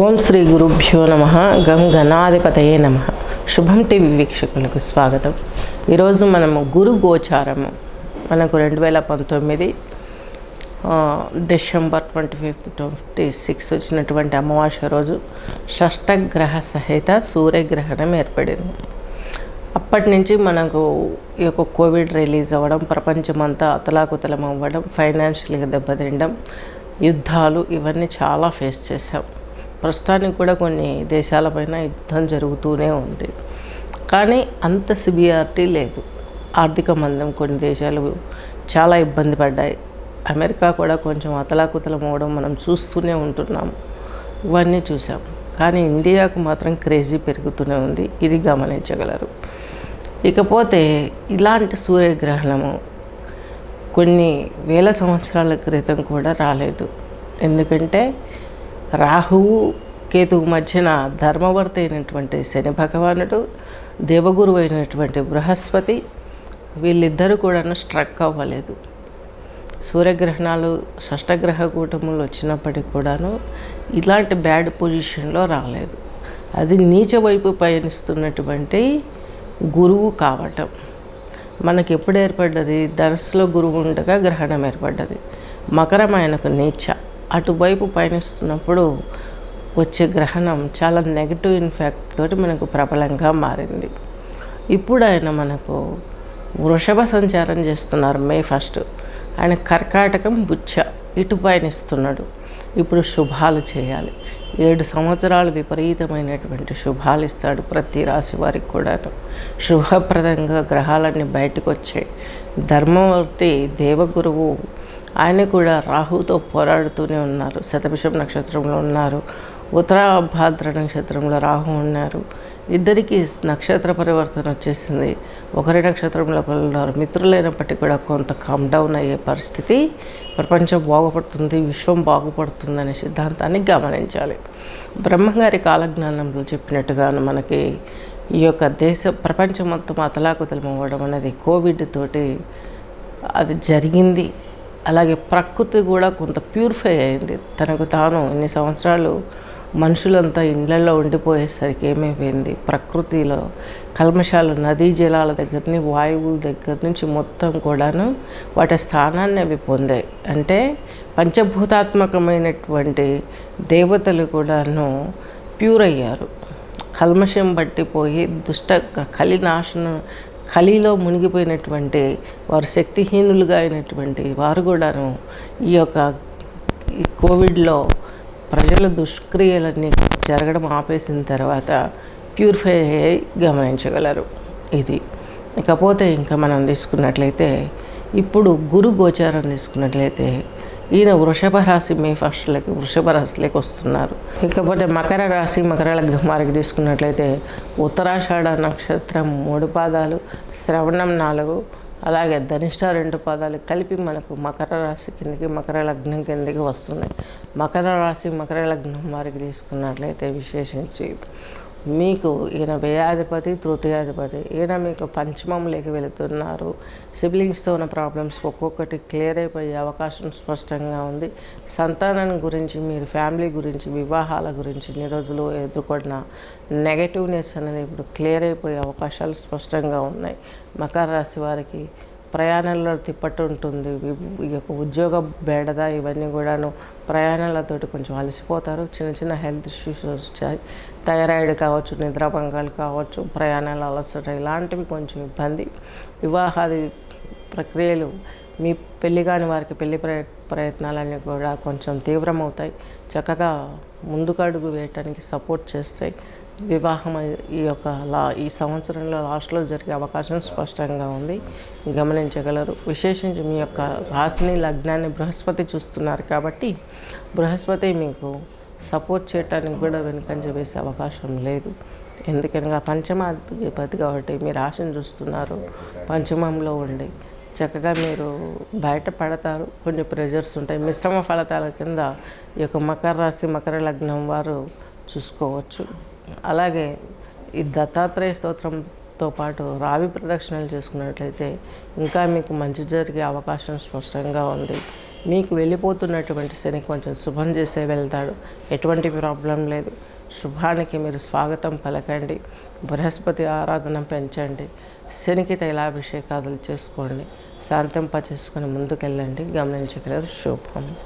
ఓం శ్రీ గురుభ్యో నమ. గం గణాధిపతయే నమ. శుభం టీవీ వీక్షకులకు స్వాగతం. ఈరోజు మనము గురు గోచారము మనకు 2019 డిసెంబర్ 25, 26 వచ్చినటువంటి అమావాస్య రోజు షష్టగ్రహ సహిత సూర్యగ్రహణం ఏర్పడింది. అప్పటి నుంచి మనకు ఈ యొక్క కోవిడ్ రిలీజ్ అవ్వడం, ప్రపంచమంతా అతలాకుతలం అవ్వడం, ఫైనాన్షియల్గా దెబ్బతినడం, యుద్ధాలు ఇవన్నీ చాలా ఫేస్ చేసాం. ప్రస్తుతానికి కూడా కొన్ని దేశాలపైన యుద్ధం జరుగుతూనే ఉంది. కానీ అంత సివియారిటీ లేదు. ఆర్థిక మందం కొన్ని దేశాలు చాలా ఇబ్బంది పడ్డాయి. అమెరికా కూడా కొంచెం అతలాకుతలం అవ్వడం మనం చూస్తూనే ఉంటున్నాం. ఇవన్నీ చూసాం. కానీ ఇండియాకు మాత్రం క్రేజీ పెరుగుతూనే ఉంది. ఇది గమనించగలరు. ఇకపోతే ఇలాంటి సూర్యగ్రహణము కొన్ని వేల సంవత్సరాల క్రితం కూడా రాలేదు. ఎందుకంటే రాహువు కేతువు మధ్యన ధర్మవర్తి అయినటువంటి శని భగవానుడు, దేవగురువు అయినటువంటి బృహస్పతి, వీళ్ళిద్దరూ కూడా స్ట్రక్ అవ్వలేదు. సూర్యగ్రహణాలు షష్టగ్రహ కూటములు వచ్చినప్పటికీ కూడాను ఇలాంటి బ్యాడ్ పొజిషన్లో రాలేదు. అది నీచ వైపు పయనిస్తున్నటువంటి గురువు కావటం. మనకి ఎప్పుడు ఏర్పడ్డది? ధనుస్సులో గురువు ఉండగా గ్రహణం ఏర్పడ్డది. మకరం ఆయనకు నీచ. అటువైపు పయనిస్తున్నప్పుడు వచ్చే గ్రహణం చాలా నెగిటివ్ ఇంపాక్ట్ తోటి మనకు ప్రబలంగా మారింది. ఇప్పుడు ఆయన మనకు వృషభ సంచారం చేస్తున్నారు. మే 1 ఆయన కర్కాటకం ఉచ్చ ఇటు పయనిస్తున్నాడు. ఇప్పుడు శుభాలు చేయాలి. 7 సంవత్సరాలు విపరీతమైనటువంటి శుభాలు ఇస్తాడు ప్రతి రాశి వారికి కూడా. శుభప్రదంగా గ్రహాలన్నీ బయటకు వచ్చాయి. ధర్మవర్తి దేవగురువు ఆయన కూడా రాహుతో పోరాడుతూనే ఉన్నారు. శతభిషం నక్షత్రంలో ఉన్నారు. ఉత్తరాభాద్ర నక్షత్రంలో రాహు ఉన్నారు. ఇద్దరికి నక్షత్ర పరివర్తన వచ్చేసింది. ఒకరి నక్షత్రంలో ఉన్నారు. మిత్రులైనప్పటికీ కూడా కొంత కామ్ డౌన్ అయ్యే పరిస్థితి. ప్రపంచం బాగుపడుతుంది, విశ్వం బాగుపడుతుంది అనే సిద్ధాంతాన్ని గమనించాలి. బ్రహ్మంగారి కాలజ్ఞానంలో చెప్పినట్టుగాను మనకి ఈ యొక్క ప్రపంచం మొత్తం అతలాకుతలం అవ్వడం అనేది కోవిడ్ తోటి అది జరిగింది. అలాగే ప్రకృతి కూడా కొంత ప్యూరిఫై అయింది. తనకు తాను ఇన్ని సంవత్సరాలు మనుషులంతా ఇళ్లలో ఉండిపోయేసరికి ఏమైపోయింది, ప్రకృతిలో కల్మషాలు నదీ జలాల దగ్గరని వాయువుల దగ్గర నుంచి మొత్తం కూడాను వాటి స్థానాన్ని అవి పొందాయి. అంటే పంచభూతాత్మకమైనటువంటి దేవతలు కూడాను ప్యూర్ అయ్యారు. కల్మషం బట్టిపోయి కలిలో మునిగిపోయినటువంటి వారు, శక్తిహీనులుగా అయినటువంటి వారు కూడాను ఈ యొక్క కోవిడ్లో ప్రజల దుష్క్రియలన్నీ జరగడం ఆపేసిన తర్వాత ప్యూరిఫై అయ్యి గమనించగలరు. ఇది ఇకపోతే ఇంకా మనం తీసుకున్నట్లయితే ఇప్పుడు గురు గోచారం తీసుకున్నట్లయితే ఈయన వృషభ రాశి మే 1 వృషభ రాశిలోకి వస్తున్నారు. ఇకపోతే మకర రాశి మకర లగ్నం వారికి తీసుకున్నట్లయితే ఉత్తరాషాఢ నక్షత్రం 3 పాదాలు, శ్రవణం 4, అలాగే ధనిష్ట 2 పాదాలు కలిపి మనకు మకర రాశి కిందకి, మకర లగ్నం కిందకి వస్తున్నాయి. మకర రాశి మకర లగ్నం వారికి తీసుకున్నట్లయితే విశేషించి మీకు ఈయన వ్యయాధిపతి, తృతీయాధిపతి. ఈయన మీకు పంచమంలోకి వెళుతున్నారు. సిబ్లింగ్స్తో ఉన్న ప్రాబ్లమ్స్ ఒక్కొక్కటి క్లియర్ అయిపోయే అవకాశం స్పష్టంగా ఉంది. సంతానం గురించి, మీరు ఫ్యామిలీ గురించి, వివాహాల గురించి ఇన్ని రోజులు ఎదుర్కొన్న నెగటివ్నెస్ అనేది ఇప్పుడు క్లియర్ అయిపోయే అవకాశాలు స్పష్టంగా ఉన్నాయి. మకర రాశి వారికి ప్రయాణాల్లో తిప్పట్టు ఉంటుంది. ఈ యొక్క ఉద్యోగ బేడద ఇవన్నీ కూడాను ప్రయాణాలతోటి కొంచెం అలసిపోతారు. చిన్న చిన్న హెల్త్ ఇష్యూస్ వచ్చాయి. థైరాయిడ్ కావచ్చు, నిద్రాభంగాలు కావచ్చు, ప్రయాణాల అలసట ఇలాంటివి కొంచెం ఇబ్బంది. వివాహాది ప్రక్రియలు, మీ పెళ్లి కాని వారికి పెళ్లి ప్రయత్నాలన్నీ కూడా కొంచెం తీవ్రమవుతాయి. చక్కగా ముందుకు అడుగు వేయటానికి సపోర్ట్ చేస్తాయి. వివాహం ఈ సంవత్సరంలో లాస్ట్లో జరిగే అవకాశం స్పష్టంగా ఉంది, గమనించగలరు. విశేషించి మీ యొక్క రాశిని, లగ్నాన్ని బృహస్పతి చూస్తున్నారు కాబట్టి బృహస్పతి మీకు సపోర్ట్ చేయటానికి కూడా వెనుకంజ వేసే అవకాశం లేదు. ఎందుకనగా పంచమాధిపతి కాబట్టి మీ రాశిని చూస్తున్నారు. పంచమంలో ఉండి చక్కగా మీరు బయటపడతారు. కొన్ని ప్రెజర్స్ ఉంటాయి. మిశ్రమ ఫలితాల కింద ఈ యొక్క మకర రాశి మకర లగ్నం వారు చూసుకోవచ్చు. అలాగే ఈ దత్తాత్రేయ స్తోత్రంతో పాటు రావి ప్రదక్షిణలు చేసుకున్నట్లయితే ఇంకా మీకు మంచి జరిగే అవకాశం స్పష్టంగా ఉంది. మీకు వెళ్ళిపోతున్నటువంటి శని కొంచెం శుభం చేసే వెళ్తాడు. ఎటువంటి ప్రాబ్లం లేదు. శుభానికి మీరు స్వాగతం పలకండి. బృహస్పతి ఆరాధన పెంచండి. శనికి తైలాభిషేకాదులు చేసుకోండి. శాంతింప చేసుకుని ముందుకెళ్ళండి. గమనించగలరు. శుభం.